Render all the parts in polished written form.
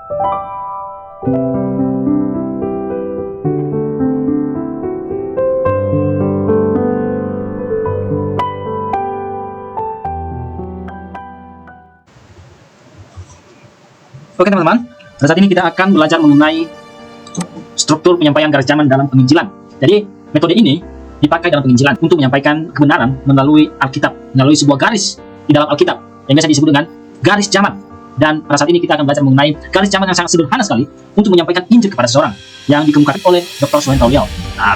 Oke teman-teman, saat ini kita akan belajar mengenai struktur penyampaian garis zaman dalam penginjilan. Jadi metode ini dipakai dalam penginjilan untuk menyampaikan kebenaran melalui Alkitab, melalui sebuah garis di dalam Alkitab yang biasa disebut dengan garis zaman. Dan pada saat ini kita akan belajar mengenai garis zaman yang sangat sederhana sekali untuk menyampaikan Injil kepada seseorang yang dikemukakan oleh Dr. Swen Tauliao. Nah,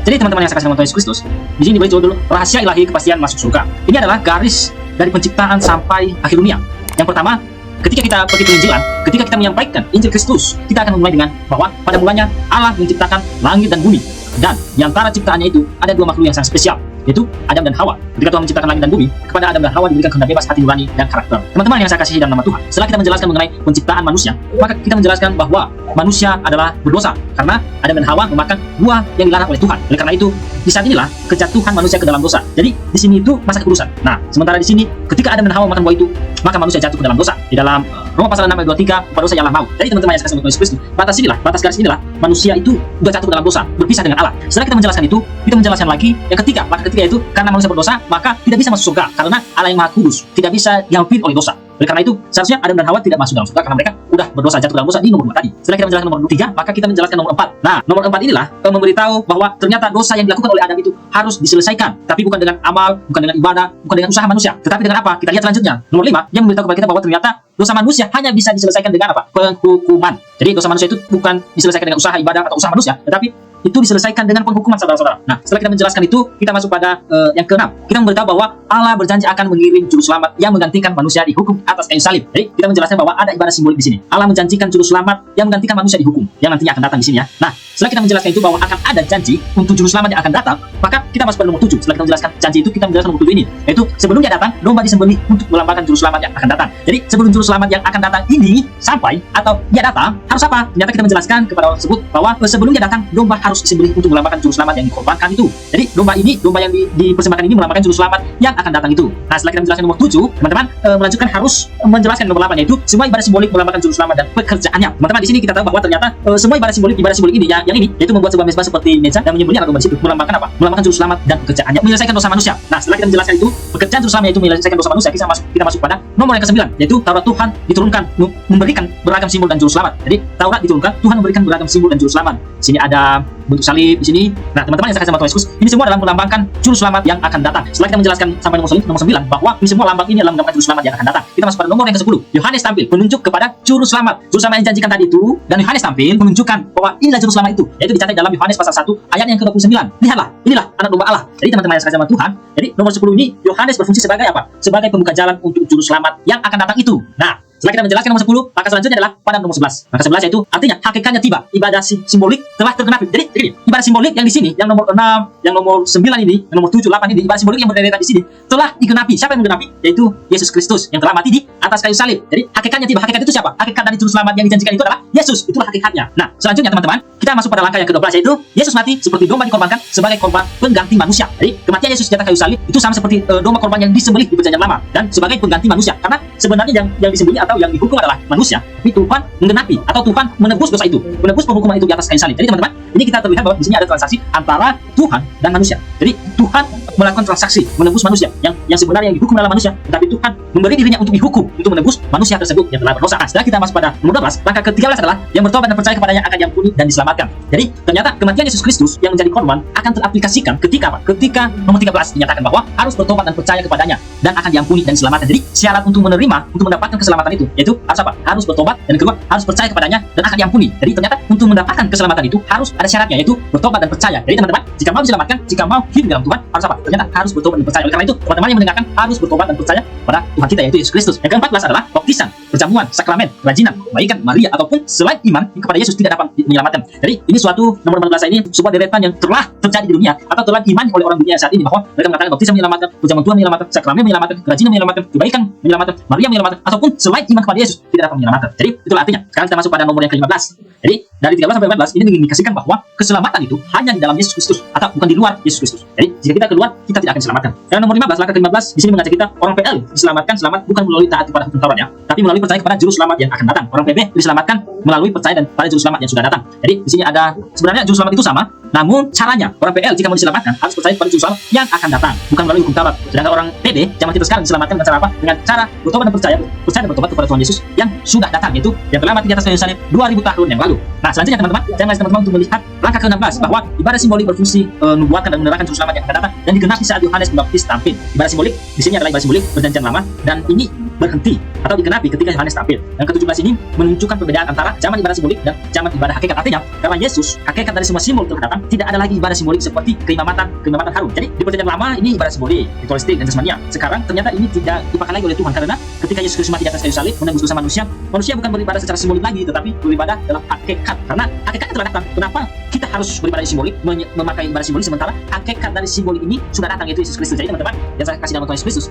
jadi teman-teman yang saya kasih nama Tuhan Yesus Kristus, di sini diberi judul Rahasia Ilahi Kepastian Masuk Surga. Ini adalah garis dari penciptaan sampai akhir dunia. Yang pertama, ketika kita pergi penginjilan, ketika kita menyampaikan Injil Kristus, kita akan memulai dengan bahwa pada mulanya Allah menciptakan langit dan bumi. Dan di antara ciptaannya itu ada dua makhluk yang sangat spesial, yaitu Adam dan Hawa. Ketika Tuhan menciptakan langit dan bumi, kepada Adam dan Hawa diberikan kehendak bebas hati nurani dan karakter. Teman-teman yang saya kasih dalam nama Tuhan, setelah kita menjelaskan mengenai penciptaan manusia, maka kita menjelaskan bahwa manusia adalah berdosa karena Adam dan Hawa memakan buah yang dilarang oleh Tuhan. Oleh karena itu, di saat inilah kejatuhan manusia ke dalam dosa. Jadi di sini itu masa kekudusan. Nah, sementara di sini ketika Adam dan Hawa makan buah itu, maka manusia jatuh ke dalam dosa. Di dalam Roma pasal 6 ayat 23, pada dosa ialah maut. Jadi teman-teman yang saya kasih Yesus Kristus, batas garis inilah manusia itu sudah jatuh ke dalam dosa, berpisah dengan Allah. Setelah kita menjelaskan itu, kita menjelaskan lagi yang ketiga. Maka ketika itu karena manusia berdosa, maka tidak bisa masuk surga karena Allah yang Maha Kudus tidak bisa dihampiri oleh dosa. Oleh karena itu, seharusnya Adam dan Hawa tidak masuk dalam surga karena mereka sudah berdosa, jatuh dalam dosa di nomor 2 tadi. Setelah kita menjelaskan nomor 3, maka kita menjelaskan nomor 4. Nah, nomor 4 inilah memberitahu bahwa ternyata dosa yang dilakukan oleh Adam itu harus diselesaikan, tapi bukan dengan amal, bukan dengan ibadah, bukan dengan usaha manusia, tetapi dengan apa? Kita lihat selanjutnya. Nomor 5 yang memberitahu kepada kita bahwa ternyata dosa manusia hanya bisa diselesaikan dengan apa? Penghukuman. Jadi dosa manusia itu bukan diselesaikan dengan usaha ibadah atau usaha manusia, tetapi itu diselesaikan dengan penghukuman, saudara-saudara. Nah, setelah kita menjelaskan itu, kita masuk pada yang ke-6. Kita memberitahu bahwa Allah berjanji akan mengirim juru selamat yang menggantikan manusia dihukum atas kayu salib. Jadi, kita menjelaskan bahwa ada ibadah simbolik di sini. Allah menjanjikan juru selamat yang menggantikan manusia dihukum, yang nantinya akan datang di sini ya. Nah, setelah kita menjelaskan itu bahwa akan ada janji untuk juru selamat yang akan datang, maka kita masuk pada nomor 7. Setelah kita menjelaskan janji itu, kita menjelaskan nomor 7 ini, yaitu sebelum dia datang, domba disembelih untuk melambangkan juru selamat yang akan datang. Jadi, sebelum juru selamat yang akan datang ini sampai atau dia datang, harus apa? Ternyata kita menjelaskan kepada orang tersebut bahwa sebelum dia datang, domba harus disembelih untuk melambangkan juru selamat yang dikorbankan itu. Jadi domba yang dipersembahkan ini melambangkan juru selamat yang akan datang itu. Nah, setelah kita menjelaskan nomor 7, teman-teman melanjutkan harus menjelaskan nomor 8, yaitu semua ibadah simbolik melambangkan juru selamat dan pekerjaannya. Teman-teman di sini kita tahu bahwa ternyata semua ibadah simbolik ini yang ini yaitu membuat sebuah mezbah seperti meja dan menyembelih anak domba di situ melambangkan apa? Melambangkan juru selamat dan pekerjaannya, menyelesaikan dosa manusia. Nah, setelah kita menjelaskan itu, pekerjaan juru selamat yaitu menyelesaikan dosa manusia, kita masuk pada nomor yang ke-9, yaitu Taurat Tuhan diturunkan memberikan beragam simbol dan juru selamat. Jadi Taurat diturunkan, Tuhan memberikan beragam simbol dan juru selamat. Di sini ada bentuk salib di sini. Nah, teman-teman yang saya kasih sama Tuhan Yesus, ini semua adalah melambangkan juru selamat yang akan datang. Setelah kita menjelaskan sampai nomor 9 bahwa ini semua lambang ini adalah melambangkan juru selamat yang akan datang, kita masuk pada nomor yang ke-10. Yohanes tampil menunjuk kepada juru selamat. Juru selamat yang dijanjikan tadi itu, dan Yohanes tampil menunjukkan bahwa inilah juru selamat itu, yaitu dicatat dalam Yohanes pasal 1 ayat yang ke-29. Lihatlah, inilah anak domba Allah. Jadi teman-teman yang saya kasih sama Tuhan, jadi nomor 10 ini Yohanes berfungsi sebagai apa? Sebagai pembuka jalan untuk juru selamat yang akan datang itu. Nah, setelah kita menjelaskan nomor 10, maka selanjutnya adalah pada nomor 11. Maka 11 yaitu artinya hakikatnya tiba, ibadah simbolik telah tergenapi. Jadi ibadah simbolik yang di sini, yang nomor 6, yang nomor 9 ini, yang nomor 7, 8 ini, ibadah simbolik yang berderet di sini telah digenapi. Siapa yang menggenapi? Yaitu Yesus Kristus yang telah mati di atas kayu salib. Jadi hakikatnya tiba. Hakikat itu siapa? Hakikat dari juru selamat yang dijanjikan itu adalah Yesus. Itulah hakikatnya. Nah, selanjutnya teman-teman, kita masuk pada langkah yang ke-12, yaitu Yesus mati seperti domba dikorbankan sebagai korban pengganti manusia. Jadi kematian Yesus di atas kayu salib itu sama seperti domba korban yang disembelih di perjanjian lama dan sebagai pengganti manusia. Karena sebenarnya yang disembelih atau yang dihukum adalah manusia, tapi Tuhan menggenapi atau Tuhan menebus dosa itu, menebus penghukuman itu di atas kayu salib. Jadi teman-teman, ini kita terlihat bahwa di sini ada transaksi antara Tuhan dan manusia. Jadi Tuhan melakukan transaksi menebus manusia yang sebenarnya yang dihukum adalah manusia, tetapi Tuhan memberi dirinya untuk dihukum untuk menebus manusia tersebut yang telah berdosa. Nah, setelah kita masuk pada nomor 12, langkah ke-13 adalah yang bertobat dan percaya kepadanya akan diampuni dan diselamatkan. Jadi ternyata kematian Yesus Kristus yang menjadi korban akan teraplikasikan ketika apa? Ketika nomor 13 dinyatakan bahwa harus bertobat dan percaya kepadanya dan akan diampuni dan diselamatkan. Jadi syarat untuk menerima, untuk mendapatkan keselamatan itu yaitu harus apa? Harus bertobat, dan kedua harus percaya kepadanya dan akan diampuni. Jadi ternyata untuk mendapatkan keselamatan itu harus ada syaratnya, yaitu bertobat dan percaya. Jadi teman-teman, jika mau diselamatkan, jika mau hidup dalam Tuhan, harus apa? Ternyata harus bertobat dan percaya. Oleh karena itu, teman-teman yang mendengarkan harus bertobat dan percaya pada Tuhan kita, yaitu Yesus Kristus. Yang ke-14 adalah baptisan, perjamuan, sakramen, kerajinan, kebaikan, Maria ataupun selain iman kepada Yesus tidak dapat menyelamatkan. Jadi ini suatu nomor 14 ini sebuah deretan yang telah terjadi di dunia atau telah diimani oleh orang dunia saat ini, bahwa mereka mengatakan baptisan menyelamatkan, perjamuan Tuhan menyelamatkan, sakramen menyelamatkan, kerajinan menyelamatkan, kebaikan menyelamatkan, Maria menyelamatkan, ataupun selain iman kepada Yesus tidak dapat menyelamatkan. Jadi itulah artinya. Sekarang kita masuk pada nomor yang ke-15. Jadi dari 13 sampai 14 ini mengindikasikan bahwa keselamatan itu hanya di dalam Yesus Kristus atau bukan di luar Yesus Kristus. Jadi jika kita keluar, kita tidak akan diselamatkan. Yang nomor 15, langkah ke-15 di sini mengajak kita orang PL diselamatkan, selamat bukan melalui taat kepada hukum Taurat ya, tapi melalui percaya kepada juru selamat yang akan datang. Orang PB diselamatkan melalui percaya dan pada juru selamat yang sudah datang. Jadi di sini ada sebenarnya juru selamat itu sama, namun caranya orang PL jika mau diselamatkan harus percaya kepada juru selamat yang akan datang, bukan melalui hukum Taurat. Sedangkan orang PB zaman kita sekarang diselamatkan dengan cara apa? Dengan cara bertobat dan percaya dan bertobat kepada Tuhan Yesus yang sudah datang, yaitu yang telah mati di atas kayu salib 2000 tahun yang lalu. Nah, selanjutnya teman-teman, saya mengajak teman-teman untuk melihat langkah ke-16 bahwa ibadah simbolik berfungsi membuatkan dan menerangkan juru selamat yang akan datang dan digenapi saat Yohanes Pembaptis tampil. Ibadah simbolik di sini adalah ibadah simbolik perjanjian lama dan ini berhenti atau digenapi ketika Yohanes tampil. Yang ke-17 ini menunjukkan perbedaan antara zaman ibadah simbolik dan zaman ibadah hakikat. Artinya, karena Yesus, hakikat dari semua simbol telah datang, tidak ada lagi ibadah simbolik seperti keimamatan Harun. Jadi di perjanjian lama ini ibadah simbolik, ritualistik dan jasmania. Sekarang ternyata ini tidak dipakai lagi oleh Tuhan karena ketika Yesus Kristus mati di atas kayu salib menebus dosa manusia, manusia bukan beribadah secara simbolik lagi, tetapi beribadah dalam hakikat. Karena hakikatnya telah datang. Kenapa kita harus beribadah simbolik, memakai ibadah simbolik sementara hakikat dari simbolik ini sudah datang, yaitu Yesus Kristus. Jadi teman-teman, yang saya kasih nama Tuhan Yesus Kristus,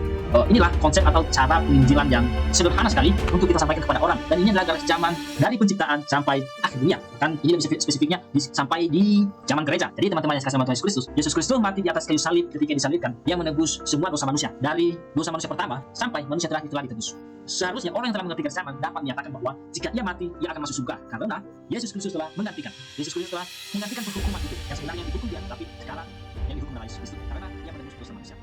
inilah konsep atau cara penginjilan yang sederhana sekali untuk kita sampaikan kepada orang. Dan ini adalah garis zaman dari penciptaan sampai akhir dunia. Kan ini lebih spesifiknya sampai di zaman gereja. Jadi teman-teman yang kasih nama Tuhan Yesus Kristus mati di atas kayu salib ketika disalibkan. Dia menebus semua dosa manusia. Dari dosa manusia pertama sampai manusia terakhir telah ditebus. Seharusnya orang yang telah mengerti garis zaman dapat menyatakan bahwa jika ia mati, ia akan masuk surga karena Yesus Kristus telah menggantikan. Yesus Kristus telah menggantikan penghukuman itu. Yang sebenarnya dihukum dia, tapi sekarang yang dihukum adalah Yesus Kristus karena ia menebus dosa manusia.